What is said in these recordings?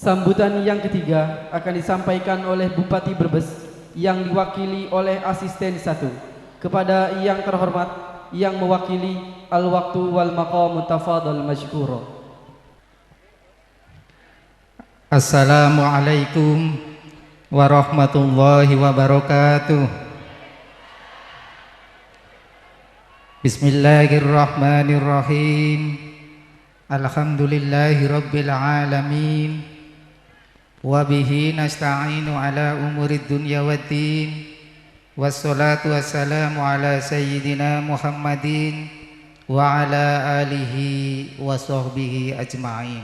Sambutan yang ketiga akan disampaikan oleh Bupati Brebes yang diwakili oleh Asisten 1 kepada yang terhormat yang mewakili al-waktu wal maqam tafadhal mashkura. Assalamualaikum warahmatullahi wabarakatuh. Bismillahirrahmanirrahim. Alhamdulillahi rabbil alamin. Wabihi nasta'inu ala umurid dunya waddin. Wassalatu wassalamu ala sayyidina Muhammadin wa ala alihi wa sahbihi ajma'in.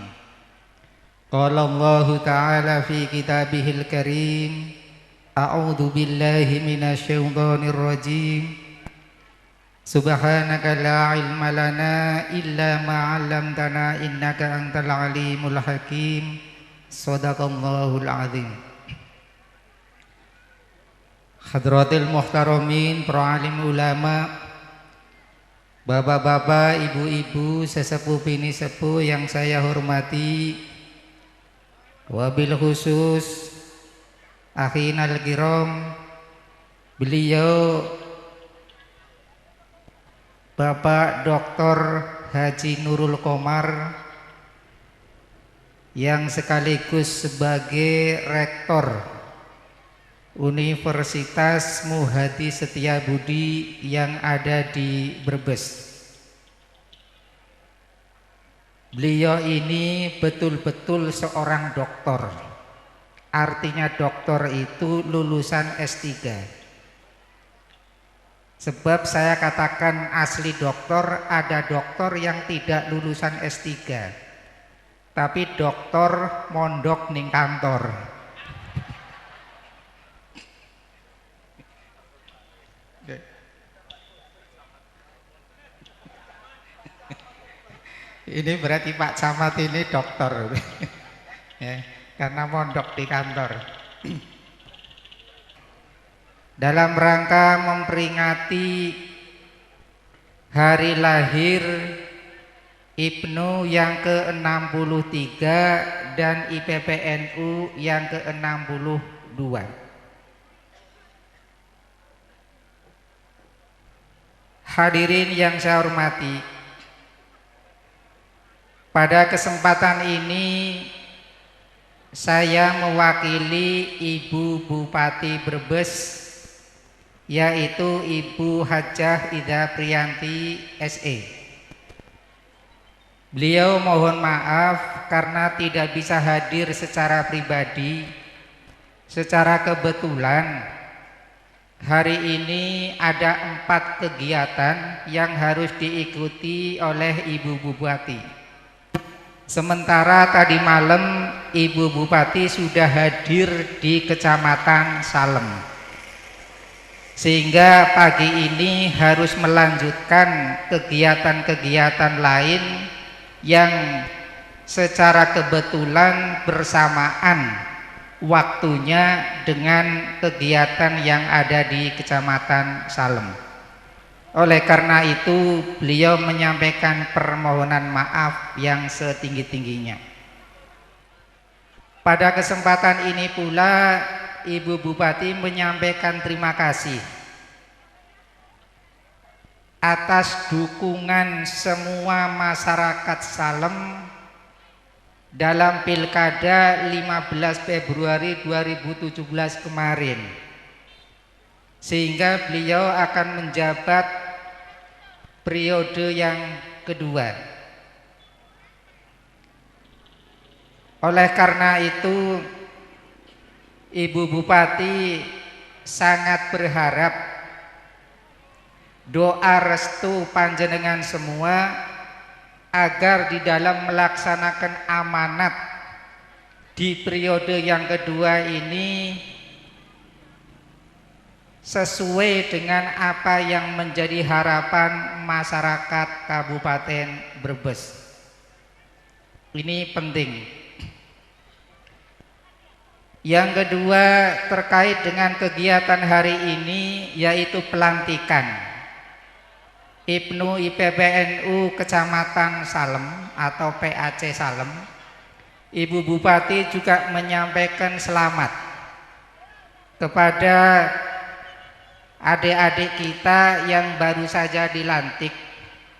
Qala Allahu ta'ala fi kitabihil karim. A'udhu billahi minasyaitonir rajim. Subhanaka la ilma lana illa ma 'allamtana innaka antal alimul hakim. Shadaqallahul azim. Hadratil muhtaramin, para alim ulama, bapak-bapak, ibu-ibu, sesepuh bini sepuh yang saya hormati, wabil khusus akhinal kiram, beliau Bapak Dr. Haji Nurul Komar yang sekaligus sebagai Rektor Universitas Muhadi Setiabudi yang ada di Brebes. Beliau ini betul-betul seorang doktor. Artinya doktor itu lulusan S3. Sebab saya katakan asli doktor, ada doktor yang tidak lulusan S3 tapi doktor mondok ning kantor. Ini berarti Pak Camat ini dokter ya, karena mondok di kantor. Dalam rangka memperingati hari lahir Ibnu yang ke-63 dan IPPNU yang ke-62. Hadirin yang saya hormati, pada kesempatan ini saya mewakili Ibu Bupati Brebes, yaitu Ibu Hajah Ida Priyanti SE. Beliau mohon maaf karena tidak bisa hadir secara pribadi. Secara kebetulan hari ini ada 4 kegiatan yang harus diikuti oleh Ibu Bupati. Sementara tadi malam Ibu Bupati sudah hadir di Kecamatan Salem, sehingga pagi ini harus melanjutkan kegiatan-kegiatan lain yang secara kebetulan bersamaan waktunya dengan kegiatan yang ada di Kecamatan Salem. Oleh karena itu beliau menyampaikan permohonan maaf yang setinggi-tingginya. Pada kesempatan ini pula Ibu Bupati menyampaikan terima kasih atas dukungan semua masyarakat Salem dalam Pilkada 15 Februari 2017 kemarin, sehingga beliau akan menjabat periode yang kedua. Oleh karena itu Ibu Bupati sangat berharap doa restu panjenengan semua agar di dalam melaksanakan amanat di periode yang kedua ini sesuai dengan apa yang menjadi harapan masyarakat Kabupaten Brebes. Ini penting. Yang kedua terkait dengan kegiatan hari ini, yaitu pelantikan Ibnu IPPNU Kecamatan Salem atau PAC Salem Ibu Bupati juga menyampaikan selamat kepada adik-adik kita yang baru saja dilantik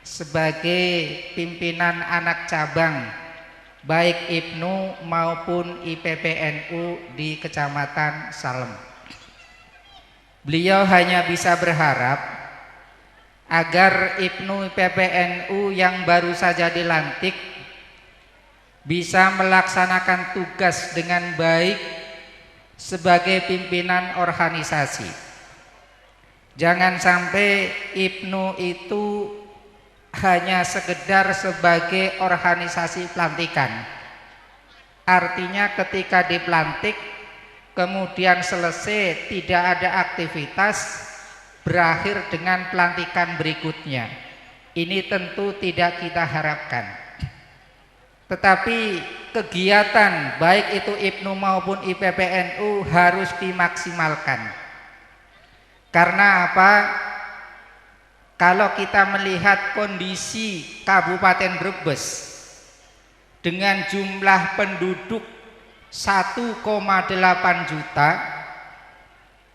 sebagai pimpinan anak cabang baik IPNU maupun IPPNU di Kecamatan Salem. Beliau hanya bisa berharap agar IPNU IPPNU yang baru saja dilantik bisa melaksanakan tugas dengan baik sebagai pimpinan organisasi. Jangan sampai IPNU itu hanya sekedar sebagai organisasi pelantikan. Artinya ketika dipelantik kemudian selesai tidak ada aktivitas, berakhir dengan pelantikan berikutnya. Ini tentu tidak kita harapkan. Tetapi kegiatan baik itu IPNU maupun IPPNU harus dimaksimalkan. Karena apa? Kalau kita melihat kondisi Kabupaten Brebes dengan jumlah penduduk 1,8 juta,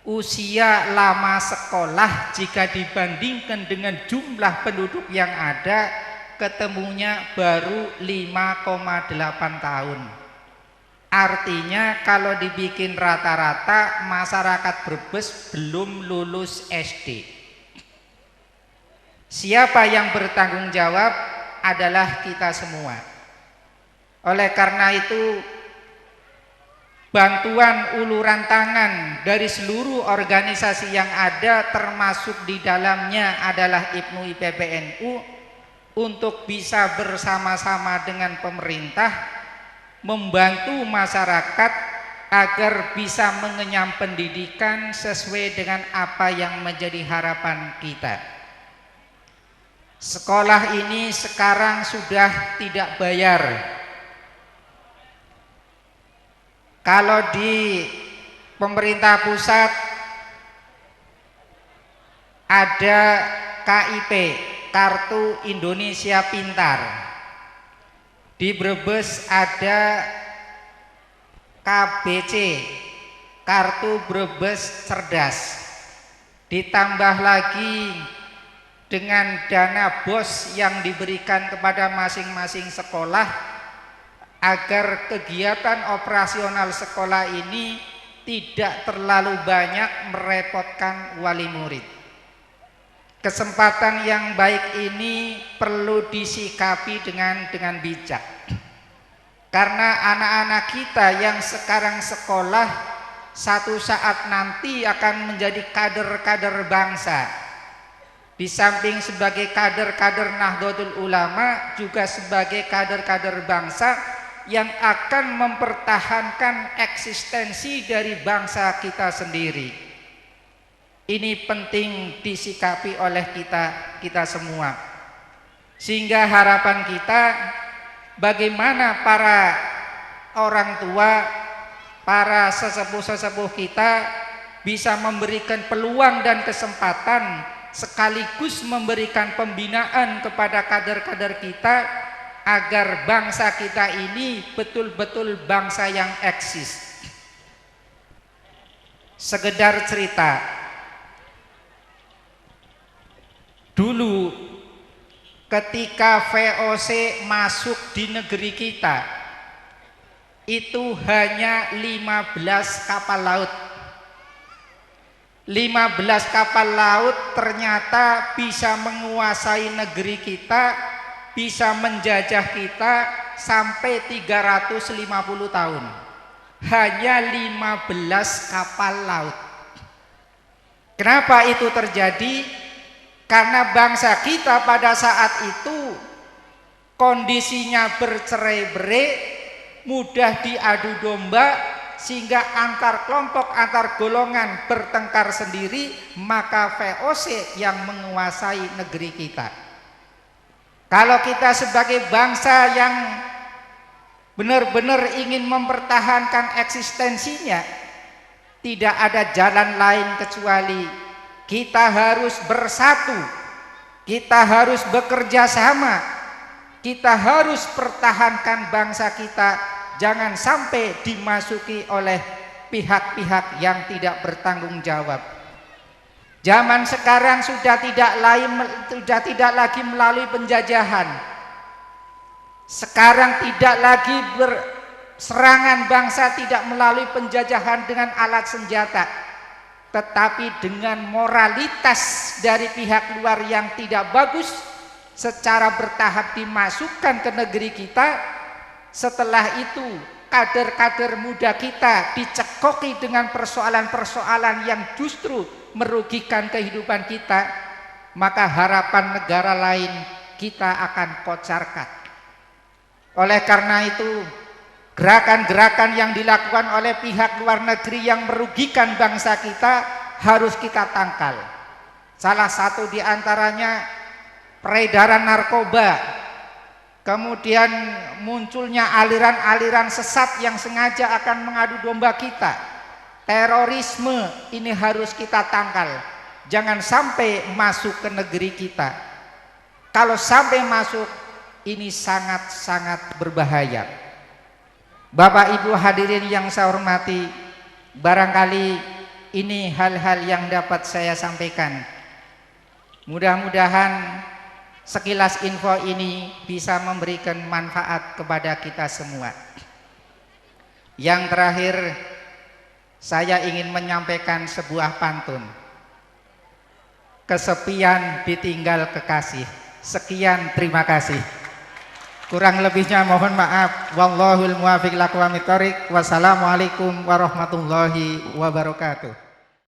usia lama sekolah jika dibandingkan dengan jumlah penduduk yang ada, ketemunya baru 5,8 tahun. Artinya kalau dibikin rata-rata masyarakat Brebes belum lulus SD. Siapa yang bertanggung jawab adalah kita semua. Oleh karena itu bantuan uluran tangan dari seluruh organisasi yang ada, termasuk di dalamnya adalah IPNU IPPNU, untuk bisa bersama-sama dengan pemerintah membantu masyarakat agar bisa mengenyam pendidikan sesuai dengan apa yang menjadi harapan kita. Sekolah ini sekarang sudah tidak bayar. Kalau di pemerintah pusat ada KIP, Kartu Indonesia Pintar. Di Brebes ada KBC, Kartu Brebes Cerdas. Ditambah lagi dengan dana BOS yang diberikan kepada masing-masing sekolah agar kegiatan operasional sekolah ini tidak terlalu banyak merepotkan wali murid. Kesempatan yang baik ini perlu disikapi dengan bijak. Karena anak-anak kita yang sekarang sekolah satu saat nanti akan menjadi kader-kader bangsa. Di samping sebagai kader-kader Nahdlatul Ulama, juga sebagai kader-kader bangsa yang akan mempertahankan eksistensi dari bangsa kita sendiri. Ini penting disikapi oleh kita semua. Sehingga harapan kita, bagaimana para orang tua, para sesepuh-sesepuh kita bisa memberikan peluang dan kesempatan sekaligus memberikan pembinaan kepada kader-kader kita agar bangsa kita ini betul-betul bangsa yang eksis. Sekedar cerita, dulu ketika VOC masuk di negeri kita itu hanya 15 kapal laut. 15 kapal laut ternyata bisa menguasai negeri kita, bisa menjajah kita sampai 350 tahun. Hanya 15 kapal laut. Kenapa itu terjadi? Karena bangsa kita pada saat itu kondisinya bercerai-berai, mudah diadu domba, sehingga antar kelompok, antar golongan bertengkar sendiri, maka VOC yang menguasai negeri kita. Kalau kita sebagai bangsa yang benar-benar ingin mempertahankan eksistensinya, tidak ada jalan lain kecuali kita harus bersatu, kita harus bekerja sama, kita harus pertahankan bangsa kita jangan sampai dimasuki oleh pihak-pihak yang tidak bertanggung jawab. Zaman sekarang sudah tidak lagi melalui penjajahan. Sekarang tidak lagi serangan bangsa tidak melalui penjajahan dengan alat senjata, tetapi dengan moralitas dari pihak luar yang tidak bagus secara bertahap dimasukkan ke negeri kita. Setelah itu kader-kader muda kita dicekoki dengan persoalan-persoalan yang justru merugikan kehidupan kita, maka harapan negara lain kita akan kocarkan. Oleh karena itu, gerakan-gerakan yang dilakukan oleh pihak luar negeri yang merugikan bangsa kita harus kita tangkal. Salah satu di antaranya peredaran narkoba, kemudian munculnya aliran-aliran sesat yang sengaja akan mengadu domba kita. Terorisme ini harus kita tangkal. Jangan sampai masuk ke negeri kita. Kalau sampai masuk, ini sangat-sangat berbahaya. Bapak Ibu hadirin yang saya hormati, barangkali ini hal-hal yang dapat saya sampaikan. Mudah-mudahan sekilas info ini bisa memberikan manfaat kepada kita semua. Yang terakhir, saya ingin menyampaikan sebuah pantun. Kesepian ditinggal kekasih. Sekian, terima kasih. Kurang lebihnya mohon maaf. Wallahul muwaffiq ila aqwamit thoriq. Wassalamualaikum warahmatullahi wabarakatuh.